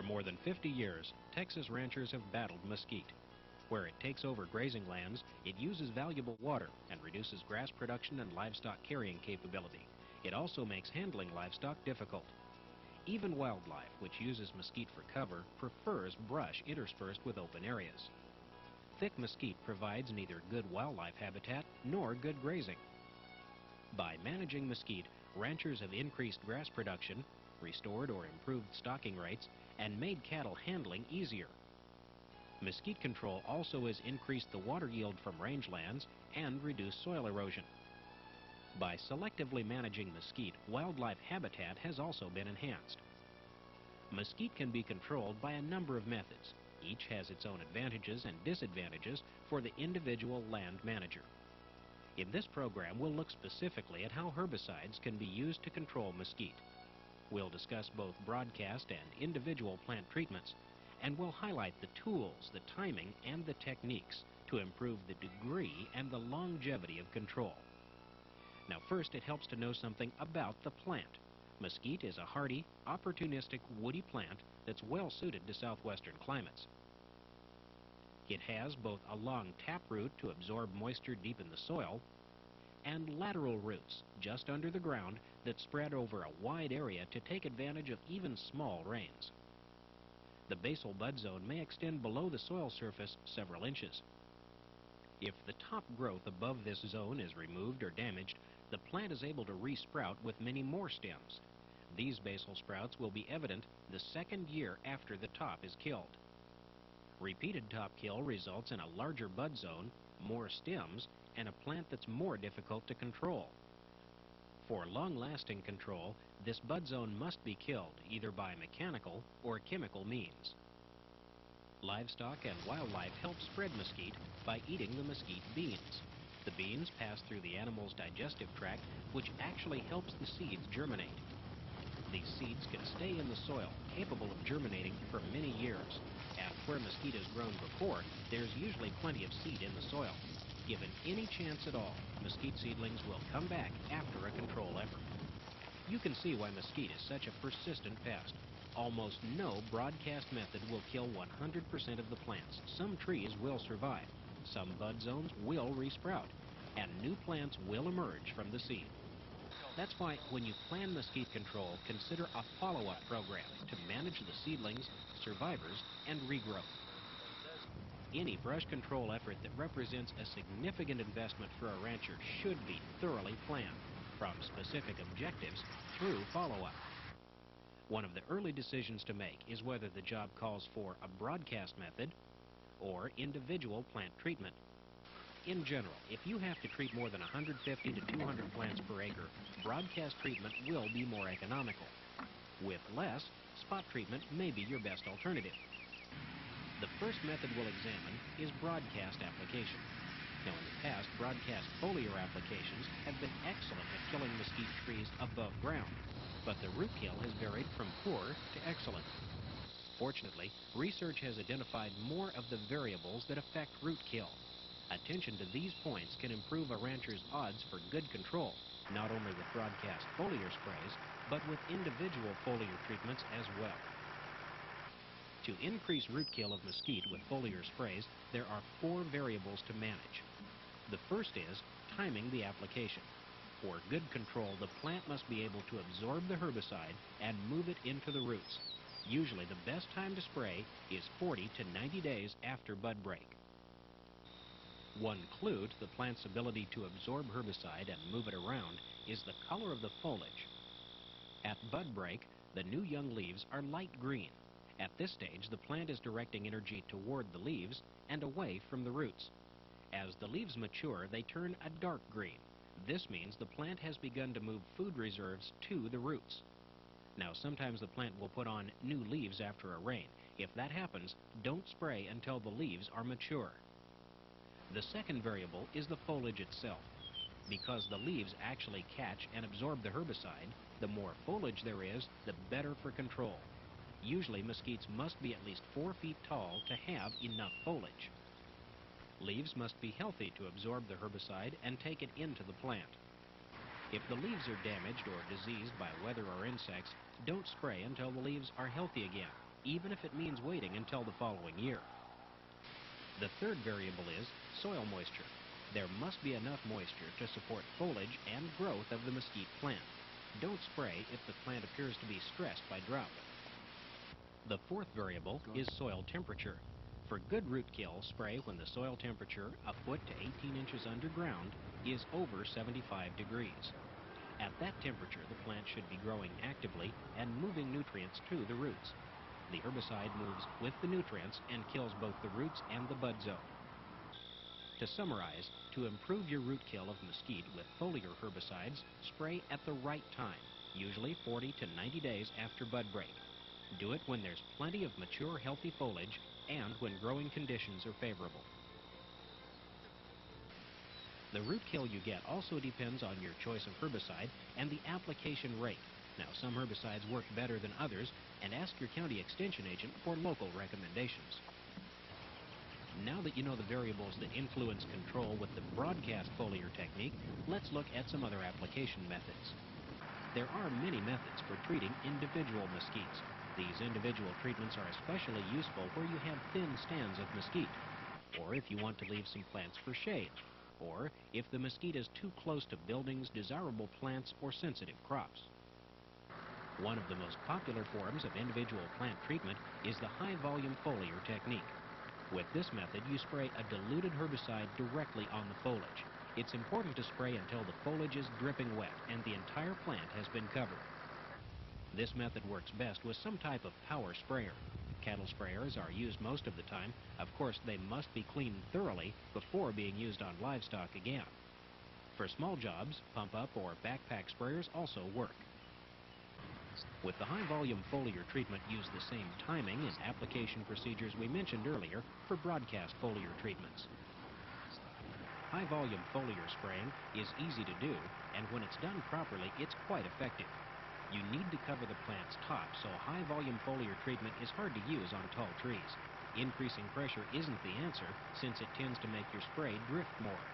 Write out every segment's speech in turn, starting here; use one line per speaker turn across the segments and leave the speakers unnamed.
For more than 50 years, Texas ranchers have battled mesquite. Where it takes over grazing lands, it uses valuable water and reduces grass production and livestock carrying capability. It also makes handling livestock difficult. Even wildlife, which uses mesquite for cover, prefers brush interspersed with open areas. Thick mesquite provides neither good wildlife habitat nor good grazing. By managing mesquite, ranchers have increased grass production, restored or improved stocking rates, and made cattle handling easier. Mesquite control also has increased the water yield from rangelands and reduced soil erosion. By selectively managing mesquite, wildlife habitat has also been enhanced. Mesquite can be controlled by a number of methods. Each has its own advantages and disadvantages for the individual land manager. In this program, we'll look specifically at how herbicides can be used to control mesquite. We'll discuss both broadcast and individual plant treatments, and we'll highlight the tools, the timing, and the techniques to improve the degree and the longevity of control. Now first, it helps to know something about the plant. Mesquite is a hardy, opportunistic, woody plant that's well suited to southwestern climates. It has both a long taproot to absorb moisture deep in the soil and lateral roots just under the ground that spread over a wide area to take advantage of even small rains. The basal bud zone may extend below the soil surface several inches. If the top growth above this zone is removed or damaged, the plant is able to re-sprout with many more stems. These basal sprouts will be evident the second year after the top is killed. Repeated top kill results in a larger bud zone, more stems, and a plant that's more difficult to control. For long-lasting control, this bud zone must be killed either by mechanical or chemical means. Livestock and wildlife help spread mesquite by eating the mesquite beans. The beans pass through the animal's digestive tract, which actually helps the seeds germinate. These seeds can stay in the soil, capable of germinating for many years. And where mesquite has grown before, there's usually plenty of seed in the soil. Given any chance at all, mesquite seedlings will come back after a control effort. You can see why mesquite is such a persistent pest. Almost no broadcast method will kill 100% of the plants. Some trees will survive, some bud zones will resprout, and new plants will emerge from the seed. That's why when you plan mesquite control, consider a follow-up program to manage the seedlings, survivors, and regrowth. Any brush control effort that represents a significant investment for a rancher should be thoroughly planned, from specific objectives through follow-up. One of the early decisions to make is whether the job calls for a broadcast method or individual plant treatment. In general, if you have to treat more than 150 to 200 plants per acre, broadcast treatment will be more economical. With less, spot treatment may be your best alternative. The first method we'll examine is broadcast application. Now, in the past, broadcast foliar applications have been excellent at killing mesquite trees above ground, but the root kill has varied from poor to excellent. Fortunately, research has identified more of the variables that affect root kill. Attention to these points can improve a rancher's odds for good control, not only with broadcast foliar sprays, but with individual foliar treatments as well. To increase root kill of mesquite with foliar sprays, there are 4 variables to manage. The first is timing the application. For good control, the plant must be able to absorb the herbicide and move it into the roots. Usually the best time to spray is 40 to 90 days after bud break. One clue to the plant's ability to absorb herbicide and move it around is the color of the foliage. At bud break, the new young leaves are light green. At this stage, the plant is directing energy toward the leaves and away from the roots. As the leaves mature, they turn a dark green. This means the plant has begun to move food reserves to the roots. Now, sometimes the plant will put on new leaves after a rain. If that happens, don't spray until the leaves are mature. The second variable is the foliage itself. Because the leaves actually catch and absorb the herbicide, the more foliage there is, the better for control. Usually, mesquites must be at least 4 feet tall to have enough foliage. Leaves must be healthy to absorb the herbicide and take it into the plant. If the leaves are damaged or diseased by weather or insects, don't spray until the leaves are healthy again. even if it means waiting until the following year. The third variable is soil moisture. There must be enough moisture to support foliage and growth of the mesquite plant. Don't spray if the plant appears to be stressed by drought. The fourth variable is soil temperature. For good root kill, spray when the soil temperature, a foot to 18 inches underground, is over 75 degrees. At that temperature, the plant should be growing actively and moving nutrients to the roots. The herbicide moves with the nutrients and kills both the roots and the bud zone. To summarize, to improve your root kill of mesquite with foliar herbicides, spray at the right time, usually 40 to 90 days after bud break. Do it when there's plenty of mature, healthy foliage and when growing conditions are favorable. The root kill you get also depends on your choice of herbicide and the application rate. Now, some herbicides work better than others, and ask your county extension agent for local recommendations. Now that you know the variables that influence control with the broadcast foliar technique, let's look at some other application methods. There are many methods for treating individual mesquites. These individual treatments are especially useful where you have thin stands of mesquite, or if you want to leave some plants for shade, or if the mesquite is too close to buildings, desirable plants, or sensitive crops. One of the most popular forms of individual plant treatment is the high-volume foliar technique. With this method, you spray a diluted herbicide directly on the foliage. It's important to spray until the foliage is dripping wet and the entire plant has been covered. This method works best with some type of power sprayer. Cattle sprayers are used most of the time. Of course, they must be cleaned thoroughly before being used on livestock again. For small jobs, pump-up or backpack sprayers also work. With the high-volume foliar treatment, use the same timing and application procedures we mentioned earlier for broadcast foliar treatments. High-volume foliar spraying is easy to do, and when it's done properly, it's quite effective. You need to cover the plant's top, so high-volume foliar treatment is hard to use on tall trees. Increasing pressure isn't the answer, since it tends to make your spray drift more.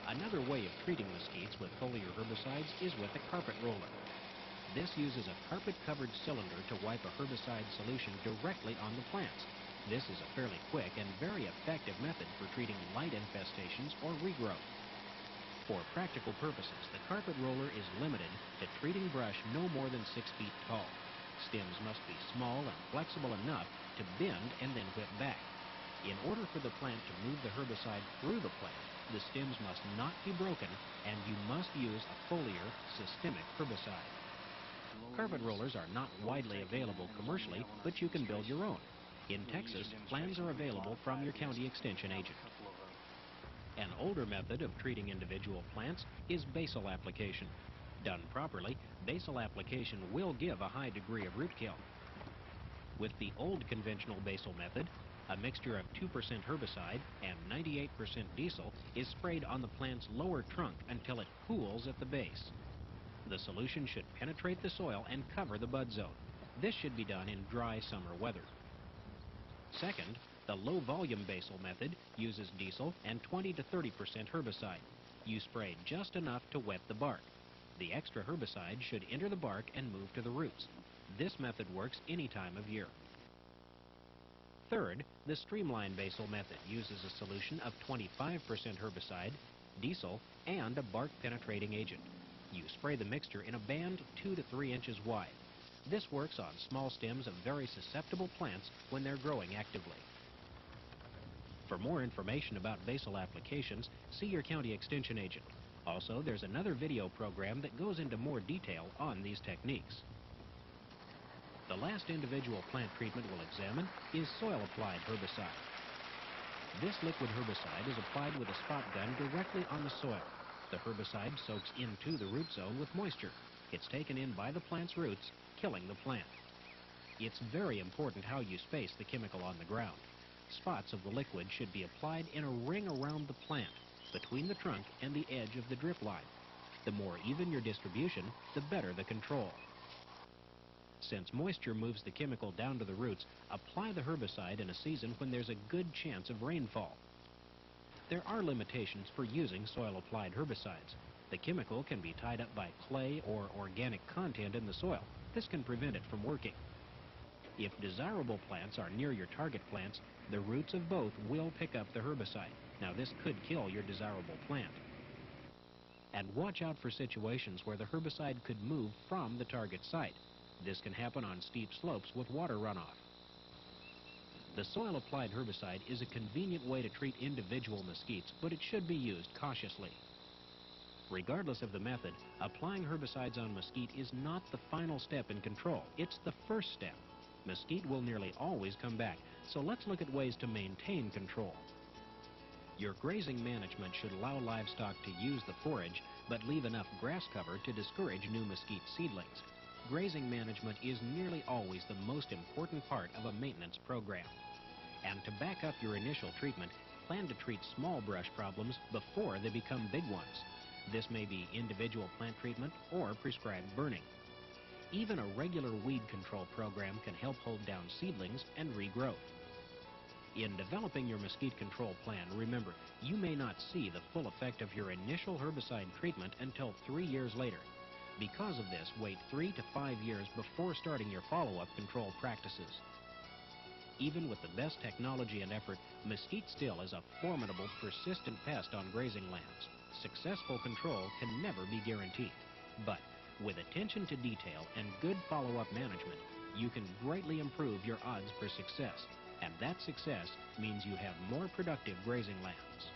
Another way of treating mesquites with foliar herbicides is with a carpet roller. This uses a carpet-covered cylinder to wipe a herbicide solution directly on the plants. This is a fairly quick and very effective method for treating light infestations or regrowth. For practical purposes, the carpet roller is limited to treating brush no more than 6 feet tall. Stems must be small and flexible enough to bend and then whip back. In order for the plant to move the herbicide through the plant, the stems must not be broken, and you must use a foliar systemic herbicide. Carpet rollers are not widely available commercially, but you can build your own. In Texas, plans are available from your county extension agent. An older method of treating individual plants is basal application. Done properly, basal application will give a high degree of root kill. With the old conventional basal method, a mixture of 2% herbicide and 98% diesel is sprayed on the plant's lower trunk until it cools at the base. The solution should penetrate the soil and cover the bud zone. This should be done in dry summer weather. Second, the low-volume basal method uses diesel and 20 to 30% herbicide. You spray just enough to wet the bark. The extra herbicide should enter the bark and move to the roots. This method works any time of year. Third, the streamline basal method uses a solution of 25% herbicide, diesel, and a bark-penetrating agent. You spray the mixture in a band 2 to 3 inches wide. This works on small stems of very susceptible plants when they're growing actively. For more information about basal applications, see your county extension agent. Also, there's another video program that goes into more detail on these techniques. The last individual plant treatment we'll examine is soil-applied herbicide. This liquid herbicide is applied with a spot gun directly on the soil. The herbicide soaks into the root zone with moisture. It's taken in by the plant's roots, killing the plant. It's very important how you space the chemical on the ground. Spots of the liquid should be applied in a ring around the plant, between the trunk and the edge of the drip line. The more even your distribution, the better the control. Since moisture moves the chemical down to the roots, apply the herbicide in a season when there's a good chance of rainfall. There are limitations for using soil-applied herbicides. The chemical can be tied up by clay or organic content in the soil. This can prevent it from working. If desirable plants are near your target plants, the roots of both will pick up the herbicide. Now, this could kill your desirable plant. And watch out for situations where the herbicide could move from the target site. This can happen on steep slopes with water runoff. The soil-applied herbicide is a convenient way to treat individual mesquites, but it should be used cautiously. Regardless of the method, applying herbicides on mesquite is not the final step in control. It's the first step. Mesquite will nearly always come back, so let's look at ways to maintain control. Your grazing management should allow livestock to use the forage, but leave enough grass cover to discourage new mesquite seedlings. Grazing management is nearly always the most important part of a maintenance program. And to back up your initial treatment, plan to treat small brush problems before they become big ones. This may be individual plant treatment or prescribed burning. Even a regular weed control program can help hold down seedlings and regrowth. In developing your mesquite control plan, remember, you may not see the full effect of your initial herbicide treatment until 3 years later. Because of this, wait 3 to 5 years before starting your follow-up control practices. Even with the best technology and effort, mesquite still is a formidable, persistent pest on grazing lands. Successful control can never be guaranteed. But with attention to detail and good follow-up management, you can greatly improve your odds for success. And that success means you have more productive grazing lands.